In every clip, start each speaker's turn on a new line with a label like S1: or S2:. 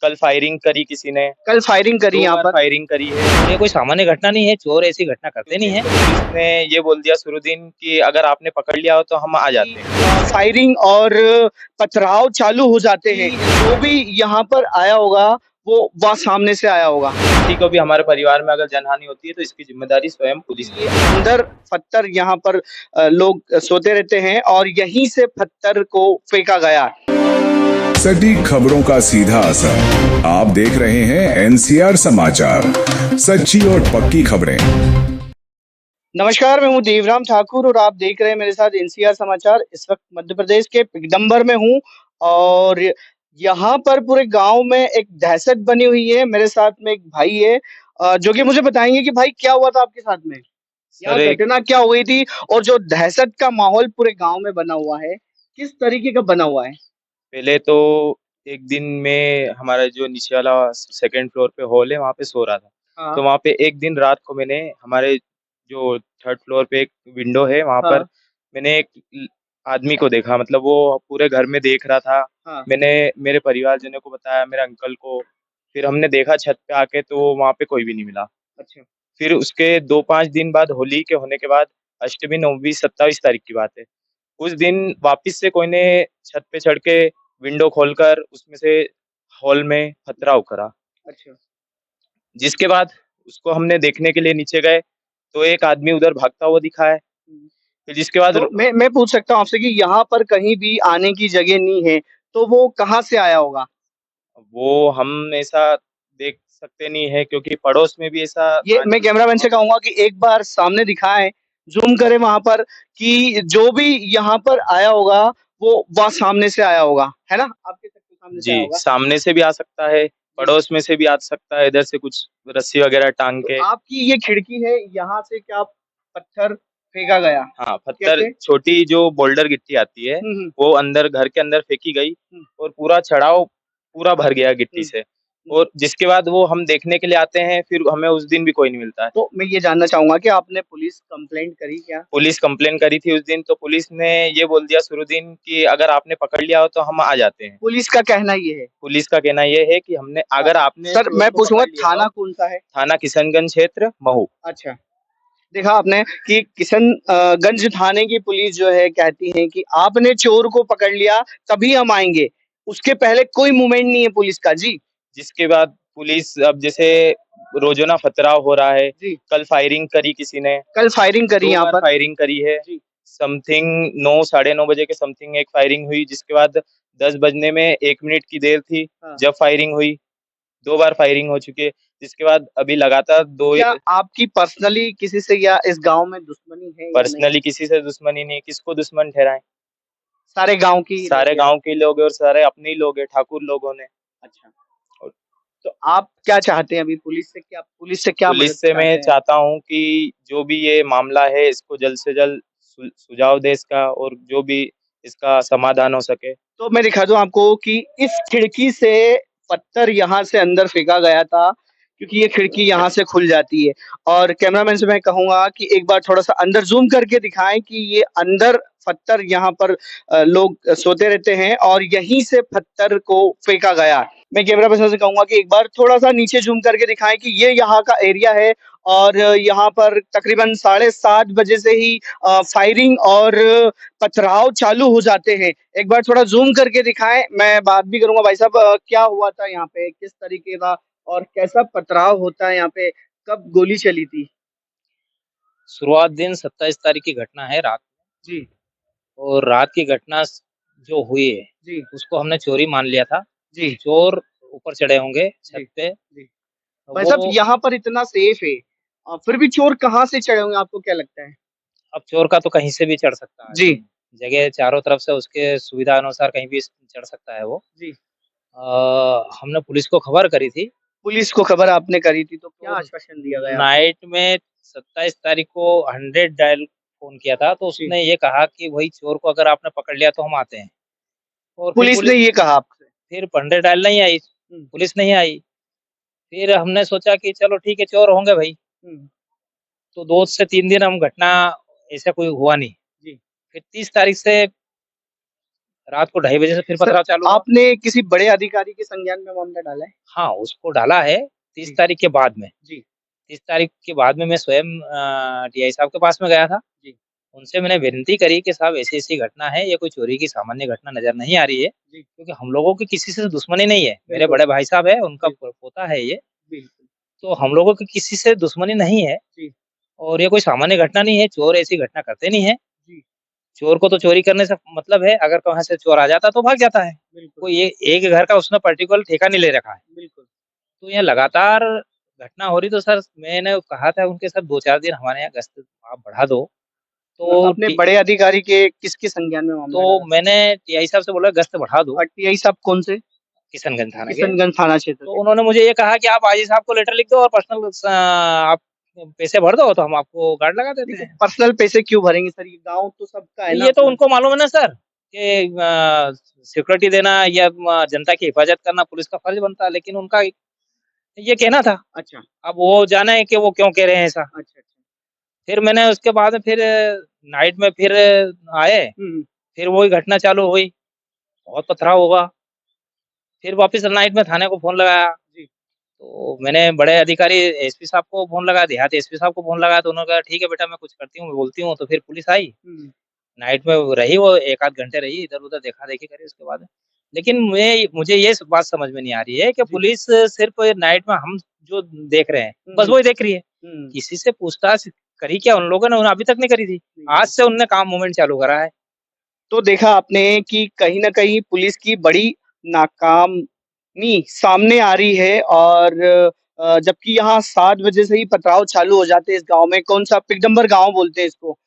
S1: कल फायरिंग करी किसी ने,
S2: कल फायरिंग करी
S1: 2
S2: यहाँ
S1: बार
S2: पर।
S1: फायरिंग करी है।
S3: ये कोई सामान्य घटना नहीं है, चोर ऐसी घटना करते नहीं है।
S1: पुलिस ने ये बोल दिया शुरू दिन कि अगर आपने पकड़ लिया हो तो हम आ जाते हैं।
S2: फायरिंग और पथराव चालू हो जाते हैं। जो भी यहाँ पर आया होगा वो सामने से आया होगा।
S1: किसी को भी हमारे परिवार में अगर जनहानि होती है तो इसकी जिम्मेदारी स्वयं पुलिस की है।
S2: अंदर पत्थर यहाँ पर लोग सोते रहते हैं और यहीं से पत्थर को फेंका गया।
S4: सटीक खबरों का सीधा असर। आप देख रहे हैं एनसीआर समाचार, सच्ची और पक्की खबरें।
S2: नमस्कार, मैं हूं देवराम ठाकुर और आप देख रहे हैं मेरे साथ एनसीआर समाचार। इस वक्त मध्य प्रदेश के पिगडम्बर में हूं और यहाँ पर पूरे गांव में एक दहशत बनी हुई है। मेरे साथ में एक भाई है जो कि मुझे बताएंगे कि भाई क्या हुआ था आपके साथ में, यहाँ घटना क्या हुई थी और जो दहशत का माहौल पूरे गांव में बना हुआ है किस तरीके का बना हुआ है।
S1: पहले तो एक दिन में हमारा जो नीचे वाला सेकंड फ्लोर पे हॉल है वहाँ पे सो रहा था।
S2: हाँ,
S1: तो वहाँ पे एक दिन रात को मैंने हमारे जो थर्ड फ्लोर पे एक विंडो है वहाँ पर
S2: हाँ,
S1: मैंने एक आदमी को देखा, मतलब वो पूरे घर में देख रहा था।
S2: हाँ,
S1: मैंने मेरे परिवारजनों को बताया, मेरे अंकल को। फिर हमने देखा छत पे आके तो वहाँ पे कोई भी नहीं मिला।
S2: अच्छा,
S1: फिर उसके 2-5 दिन बाद होली के होने के बाद अष्टमी, नवमी, 27 तारीख की बात है। उस दिन वापस से कोई ने छत पे चढ़ के विंडो खोलकर उसमें से हॉल में पथराव करा।
S2: अच्छा।
S1: जिसके बाद उसको हमने देखने के लिए नीचे गए तो एक आदमी उधर भागता हुआ दिखा है। फिर जिसके बाद
S2: तो मैं पूछ सकता हूँ आपसे कि यहाँ पर कहीं भी आने की जगह नहीं है, तो वो कहाँ से आया होगा?
S1: वो हम ऐसा देख सकते नहीं है क्योंकि पड़ोस में भी ऐसा
S2: ये मैं कैमरामैन से कहूँगा कि एक बार सामने दिखाएँ, ज़ूम करें वहाँ पर कि जो भी यहाँ पर आया होगा, वो सामने से आया होगा, है ना? आपके सबके सामने से आया
S1: जी,
S2: होगा।
S1: सामने से भी आ सकता है, पड़ोस में से भी आ सकता है, इधर से कुछ रस्सी वगैरह टाँग
S2: तो
S1: के।
S2: आपकी ये खिड़की है, यहाँ से क्या पत्थर फेंका गया?
S1: हाँ, पत्थर
S2: कैसे?
S1: छोटी जो बोल्डर गिट्टी आती है,
S2: हुँ, हुँ,
S1: वो अंदर घर के अंदर फेंकी गई
S2: हुँ,
S1: और पूरा चढ़ाव पूरा भर गया गिट्टी
S2: हुँ,
S1: से।
S2: हुँ।
S1: और जिसके बाद वो हम देखने के लिए आते हैं, फिर हमें उस दिन भी कोई नहीं मिलता है।
S2: तो मैं ये जानना चाहूँगा कि आपने पुलिस कंप्लेंट करी क्या?
S1: पुलिस कंप्लेन करी थी उस दिन, तो पुलिस ने ये बोल दिया शुरू दिन कि अगर आपने पकड़ लिया हो तो हम आ जाते हैं।
S2: पुलिस का कहना ये है।
S1: पुलिस का कहना ये है कि हमने अगर आपने
S2: सर
S1: चोर
S2: मैं
S1: को
S2: पूछूँगा
S1: पकड़ लिया
S2: थाना
S1: हो।
S2: कौन-सा है?
S1: थाना किशनगंज क्षेत्र, महू।
S2: अच्छा। देखा आपने कि गंज थाने की पुलिस जो है कहती है कि आपने चोर को पकड़ लिया तभी हम आएँगे। उसके पहले कोई मूवमेंट नहीं है पुलिस का। जी,
S1: जिसके बाद पुलिस अब जैसे रोज़ाना पथराव हो रहा है,
S2: जी।
S1: कल फायरिंग करी किसी ने,
S2: कल फायरिंग करी
S1: 2
S2: यहाँ
S1: बार
S2: पर।
S1: फायरिंग करी है।
S2: जी,
S1: समथिंग 9 साढ़े 9 बजे के समथिंग एक फायरिंग हुई, जिसके बाद 10 बजने में 1 मिनट की देर थी,
S2: हाँ।
S1: जब फायरिंग हुई। 2 बार फायरिंग हो चुकी है, जिसके बाद अभी लगातार
S2: तो
S1: 2
S2: क्या आपकी पर्सनली किसी से या इस गाँव में दुश्मनी है या नहीं?
S1: पर्सनली किसी से दुश्मनी नहीं, किसको दुश्मन ठहराएँ?
S2: सारे गाँव की ही लोग
S1: सारे
S2: हैं।
S1: गाँव के लोग हैं और सारे अपने ही लोग हैं, ठाकुर लोगों ने।
S2: अच्छा, तो आप क्या चाहते हैं अभी पुलिस से क्या मदद
S1: पुलिस से मैं
S2: चाहते हैं?
S1: चाहता हूँ कि जो भी ये मामला है इसको जल्द से जल्द सुझाव दे इसका, और जो भी इसका समाधान हो सके।
S2: तो मैं दिखा दूँ आपको कि इस खिड़की से पत्थर यहाँ से अंदर फेंका गया था, क्योंकि ये खिड़की यहाँ से खुल जाती है और कैमरामैन से मैं कहूँगा कि एक बार थोड़ा-सा अंदर ज़ूम करके दिखाएँ कि ये अंदर पत्थर यहाँ पर लोग सोते रहते हैं और यहीं से पत्थर को फेंका गया। मैं कैमरा पर्सन से कहूँगा कि एक बार थोड़ा-सा नीचे ज़ूम करके दिखाएँ कि ये यहाँ का एरिया है और यहाँ पर तकरीबन 7:30 बजे से ही फायरिंग और पथराव चालू हो जाते हैं। एक बार थोड़ा ज़ूम करके दिखाएँ, मैं बात भी करूँगा भाई साहब क्या हुआ था यहाँ पे? किस तरीके का और कैसा पथराव होता है यहाँ पे? कब गोली चली थी?
S3: शुरुआत दिन 27 तारीख की घटना है रात,
S2: जी,
S3: और रात की घटना जो हुई है,
S2: जी,
S3: उसको हमने चोरी मान लिया था।
S2: जी,
S3: चोर ऊपर चढ़े होंगे छत
S2: जी,
S3: पे।
S2: जी। भाई साहब
S3: वो
S2: यहाँ पर इतना सेफ है फिर भी चोर कहाँ से चढ़े होंगे आपको क्या लगता है?
S3: अब चोर का तो कहीं से भी चढ़ सकता है
S2: जी,
S3: आदमी। जगह चारों तरफ से उसके सुविधा अनुसार कहीं भी चढ़ सकता है वो।
S2: जी।
S3: हमने पुलिस को खबर करी थी,
S2: पुलिस को खबर आपने करी थी तो क्या
S3: तो
S2: आश्वासन दिया गया आपको?
S3: नाइट में 27 तारीख को 100 डायल फ़ोन किया था, तो
S2: जी,
S3: उसने ये कहा कि भई चोर को अगर आपने पकड़ लिया तो हम आते हैं। और फिर
S2: पुलिस ने ये कहा आपसे?
S3: फिर 100 डायल नहीं आई,
S2: हुँ,
S3: पुलिस नहीं आई। फिर हमने सोचा कि चलो ठीक है, चोर होंगे भई।
S2: हुँ,
S3: तो 2 से 3 दिन हम घटना ऐसा कोई हुआ नहीं।
S2: जी,
S3: फिर 30 तारीख से रात को 2:30 बजे से फिर
S2: सर,
S3: पथराव चालू हुआ।
S2: आपने किसी बड़े अधिकारी के संज्ञान में मामला डाला है?
S3: हाँ, उसको डाला है 30
S2: जी।
S3: तारीख के बाद में।
S2: जी।
S3: 30 तारीख के बाद में मैं स्वयं टीआई साहब के पास में गया था।
S2: जी।
S3: उनसे मैंने विनती करी कि साहब ऐसी-ऐसी घटना है, ये कोई चोरी की सामान्य घटना नज़र नहीं आ रही है,
S2: जी।
S3: क्योंकि हम लोगों की किसी से दुश्मनी नहीं है। मेरे
S2: बिल्कुल।
S3: बड़े भाई साहब हैं, उनका
S2: बिल्कुल।
S3: पोता है ये,
S2: बिल्कुल।
S3: तो हम लोगों की किसी से दुश्मनी नहीं है
S2: जी।
S3: और ये कोई सामान्य घटना नहीं है, चोर ऐसी घटना करते नहीं हैं।
S2: जी।
S3: चोर को तो चोरी करने से मतलब है, अगर कहाँ से चोर आ जाता तो भाग जाता है।
S2: बिल्कुल।
S3: कोई एक घर का उसने पर्टिकुलर ठेका नहीं ले रखा है।
S2: बिल्कुल।
S3: तो यहाँ लगातार घटना हो रही तो सर मैंने कहा था उनके सर 2-4 दिन हमारे यहाँ गश्त आप बढ़ा दो। तो
S2: आपने बड़े अधिकारी के किसके संज्ञान में मामला डाला?
S3: मैंने टीआई साहब से बोला गश्त बढ़ा दो,
S2: और टीआई साहब कौन से?
S3: किशनगंज थाना के।
S2: किशनगंज थाना क्षेत्र
S3: तो
S2: के।
S3: उन्होंने मुझे ये कहा कि आप आईजी साहब को लेटर लिख दो और पर्सनल आप पैसे भर दो तो हम आपको गार्ड लगा देते
S2: देखिए,
S3: हैं।
S2: पर्सनल पैसे क्यों भरेंगे सर? ये गाँव तो सबका है ना
S3: ये तो
S2: अपना।
S3: उनको मालूम है ना सर कि सिक्योरिटी देना या जनता की हिफाजत करना पुलिस का फर्ज बनता है, लेकिन उनका ये कहना था।
S2: अच्छा।
S3: अब वो जाने कि वो क्यों कह रहे हैं ऐसा।
S2: अच्छा।
S3: फिर मैंने उसके बाद फिर नाइट में फिर आए,
S2: हुँ।
S3: फिर वही घटना चालू हुई, बहुत पथराव हुआ। फिर वापस नाइट में थाने को फ़ोन लगाया।
S2: जी।
S3: तो मैंने बड़े अधिकारी एसपी साहब को फ़ोन लगाया, देहाती एसपी साहब को फ़ोन लगाया तो उन्होंने कहा ठीक है बेटा मैं कुछ करती हूँ, मैं बोलती हूँ। तो फिर पुलिस आई,
S2: हुँ।
S3: नाइट में वो रही वो 1 आध घंटे रही, इधर-उधर देखा-देखी करी उसके बाद। लेकिन मुझे ये बात समझ में नहीं आ रही है कि
S2: जी।
S3: पुलिस सिर्फ़ नाइट में हम जो देख रहे हैं, बस
S2: हुँ।
S3: वही देख रही है।
S2: हुँ।
S3: किसी से पूछताछ करी क्या उन लोगों ने? उन्होंने अभी तक नहीं करी थी। आज से उनने काम मूवमेंट चालू करा है।
S2: तो देखा आपने कि कहीं न कहीं पुलिस की बड़ी नाकामी सामने आ रही है और जबकि यहाँ 7 बजे से ही पथराव चालू हो जाते हैं इस गाँव में। कौन-सा पिगडम्बर गाँव बोलते हैं इसको।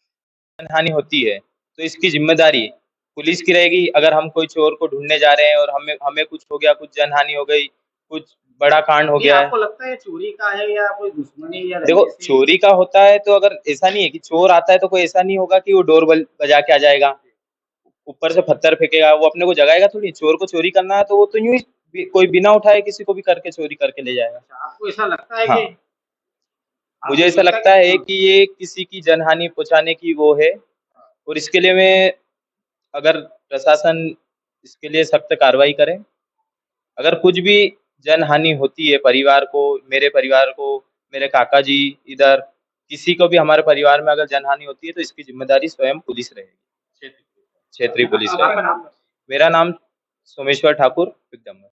S1: जनहानि होती है, तो इसकी ज़िम्मेदारी पुलिस की रहेगी। अगर हम कोई चोर को ढूँढने जा रहे हैं और हमें हमें कुछ हो गया, कुछ जनहानि हो गई, कुछ बड़ा कांड हो गया है।
S5: आपको लगता है चोरी का है या कोई दुश्मनी या
S1: देखो,
S5: रंजिश?
S1: चोरी का होता है तो अगर ऐसा नहीं है कि चोर आता है तो कोई ऐसा नहीं होगा कि वो डोर बजा के आ जाएगा, ऊपर से पत्थर फेंकेगा, वो अपने को जगाएगा थोड़ी। चोर को चोरी करना है तो वो तो यूँ ही कोई बिना उठाए किसी को भी करके चोरी करके ले जाएगा।
S5: आपको ऐसा लगता है
S1: हाँ।
S5: कि
S1: मुझे ऐसा लगता है कि ये किसी की जनहानि पहुँचाने की वो है और इसके लिए मैं अगर प्रशासन इसके लिए सख्त कार्रवाई करे। अगर कुछ भी जनहानि होती है परिवार को, मेरे काका जी इधर, किसी को भी हमारे परिवार में अगर जनहानि होती है तो इसकी ज़िम्मेदारी स्वयं पुलिस रहेगी, क्षेत्रीय पुलिस
S5: आपका
S1: रहेगी।
S5: नाम?
S1: मेरा नाम सोमेश्वर ठाकुर, पिगडम्बर।